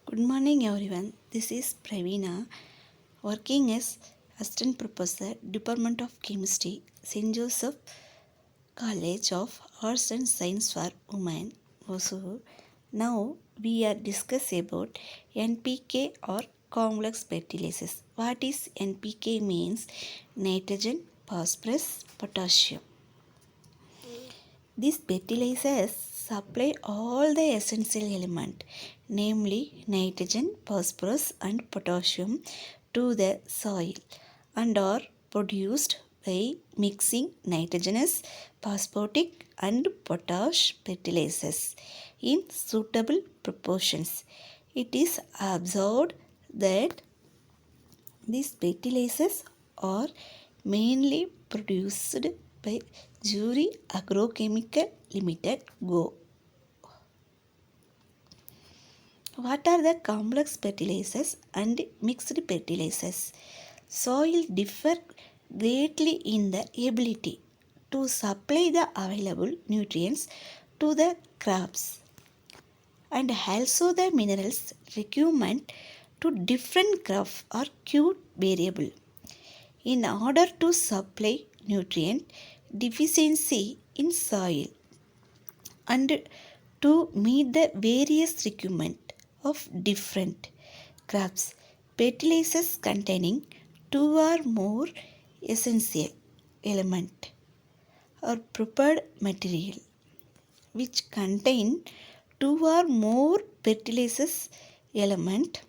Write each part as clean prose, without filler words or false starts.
Good morning, everyone. This is Pravina, working as Assistant Professor, Department of Chemistry, St.Josephs College of Arts and Science for Women. Also, now we are discussing about NPK or complex fertilizers. What is NPK means? Nitrogen, phosphorus, potassium. These fertilizers supply all the essential elements, namely nitrogen, phosphorus, and potassium, to the soil and are produced by mixing nitrogenous, phosphatic, and potash fertilizers in suitable proportions. It is observed that these fertilizers are mainly produced by Jury Agrochemical Limited Go. What are the complex fertilizers and mixed fertilizers? Soil differ greatly in the ability to supply the available nutrients to the crops and also the minerals requirement to different crops are quite variable. In order to supply nutrient deficiency in soil and to meet the various requirements of different crops, fertilizers containing two or more essential element or prepared material which contain two or more fertilizers element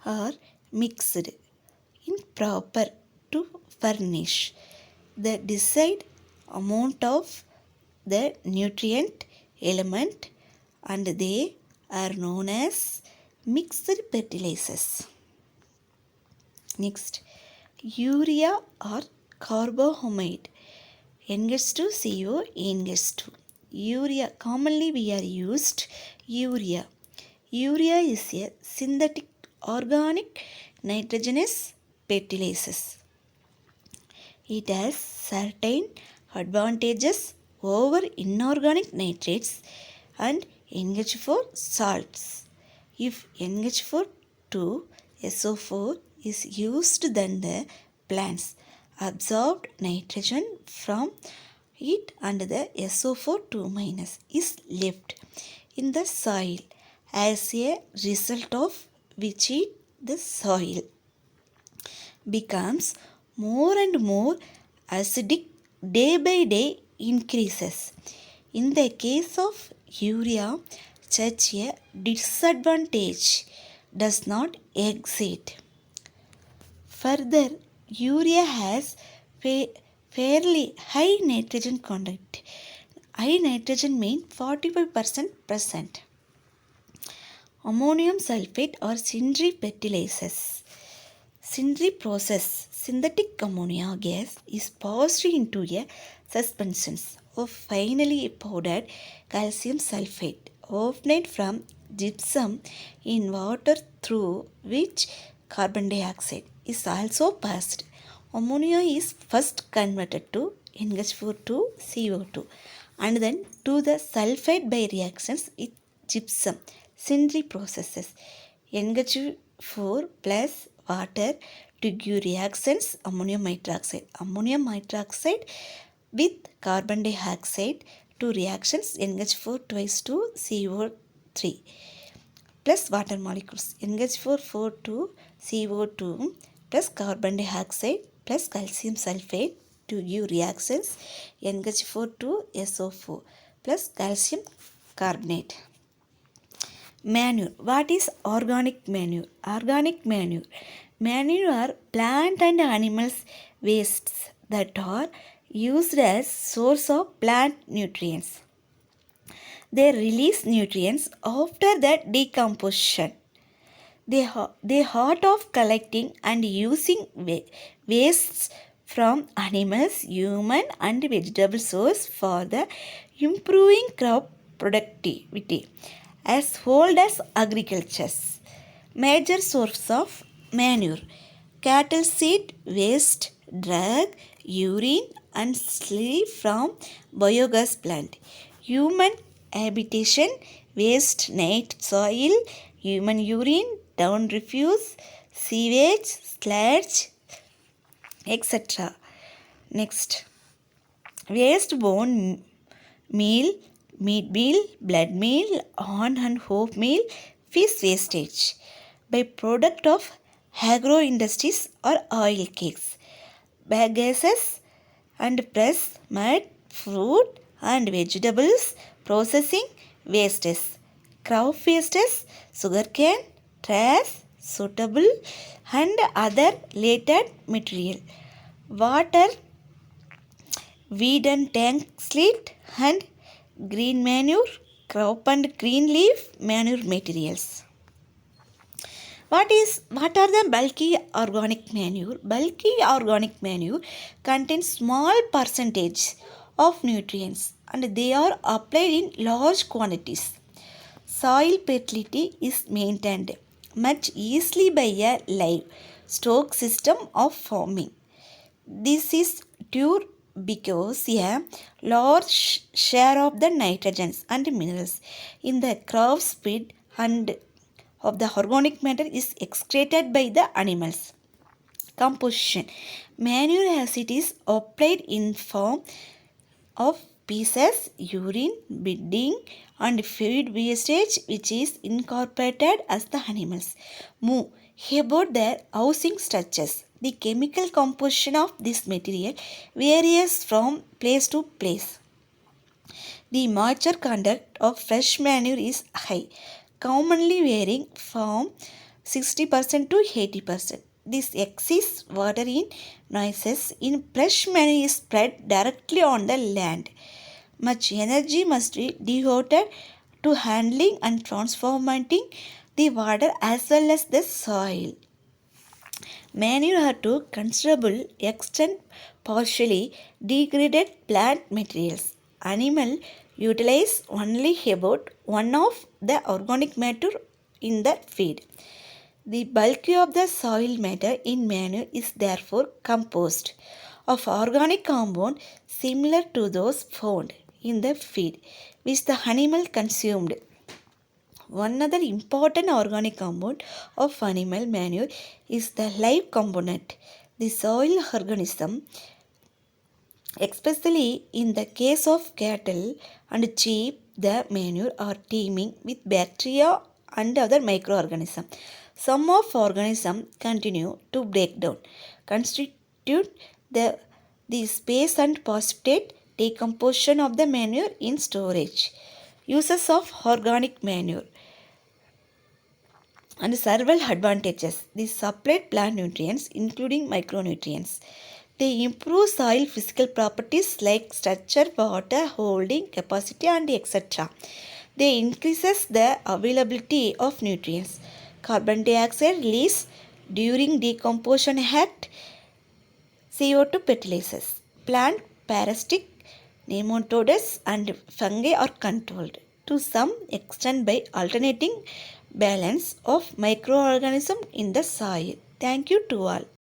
are mixed in proper to furnish the desired amount of the nutrient element, and they are known as mixed fertilizers. Next, urea or carbohydrate NH2CO NH2. Urea, commonly we are used urea. Urea is a synthetic organic nitrogenous fertilizers. It has certain advantages over inorganic nitrates and NH4 salts. If NH4 to SO4 is used, then the plants absorbed nitrogen from it and the SO4 2 minus is left in the soil, as a result of which the soil becomes more and more acidic day by day increases. In the case of urea, such a disadvantage does not exist. Further, urea has fairly high nitrogen content. High nitrogen means 45% present. Ammonium sulfate or sindri fertilizers. Sindri process, synthetic ammonia gas is passed into a suspension of finely powdered calcium sulfate obtained from gypsum in water, through which carbon dioxide is also passed. Ammonia is first converted to NH4 to CO2 and then to the sulfate by reactions with gypsum. Sindri processes NH4 plus water to give reactions ammonium hydroxide. Ammonium hydroxide with carbon dioxide to reactions NH4 twice to CO3 plus water molecules. NH4 4 to CO2 plus carbon dioxide plus calcium sulfate to give reactions NH4 to SO4 plus calcium carbonate. Manure. What is organic manure? Organic manure. Manure are plant and animals wastes that are used as source of plant nutrients. They release nutrients after that decomposition. They thought of collecting and using wastes from animals, human and vegetable source for the improving crop productivity as old as agriculture. Major source of manure: cattle seed waste, drag, urine and slurry from biogas plant, human habitation waste, night soil, human urine, down refuse, sewage, sludge, etc. Next, waste bone meal, meat meal, blood meal, horn and hoof meal, fish wastage by product of agro industries or oil cakes, bagases and press, mud, fruit and vegetables, processing wastes, crop wastes, sugarcane, trash, suitable and other related material, water, weed and tank slit and green manure, crop and green leaf manure materials. What are the bulky organic manure? Bulky organic manure contains small percentage of nutrients and they are applied in large quantities. Soil fertility is maintained much easily by a live stock system of farming. This is due because a large share of the nitrogens and minerals in the crop's feed and of the organic matter is excreted by the animals. Composition. Manure acid is applied in form of pieces, urine, bedding and feed wastage which is incorporated as the animals move about their housing structures. The chemical composition of this material varies from place to place. The moisture content of fresh manure is high, commonly varying from 60% to 80%. This excess water in noises in fresh manure is spread directly on the land. Much energy must be devoted to handling and transforming the water as well as the soil. Manure are to considerable extent partially degraded plant materials. Animal utilize only about one of the organic matter in the feed. The bulk of the soil matter in manure is therefore composed of organic compound similar to those found in the feed which the animal consumed. One other important organic compound of animal manure is the live component. The soil organism, especially in the case of cattle and sheep, the manure are teeming with bacteria and other microorganisms. Some of organisms continue to break down, constitute the space and precipitate decomposition of the manure in storage. Uses of organic manure and several advantages. They supply plant nutrients including micronutrients. They improve soil physical properties like structure, water holding capacity and etc. They increases the availability of nutrients. Carbon dioxide release during decomposition act CO2 fertilizers. Plant parasitic nematodes and fungi are controlled to some extent by alternating balance of microorganisms in the soil. Thank you to all.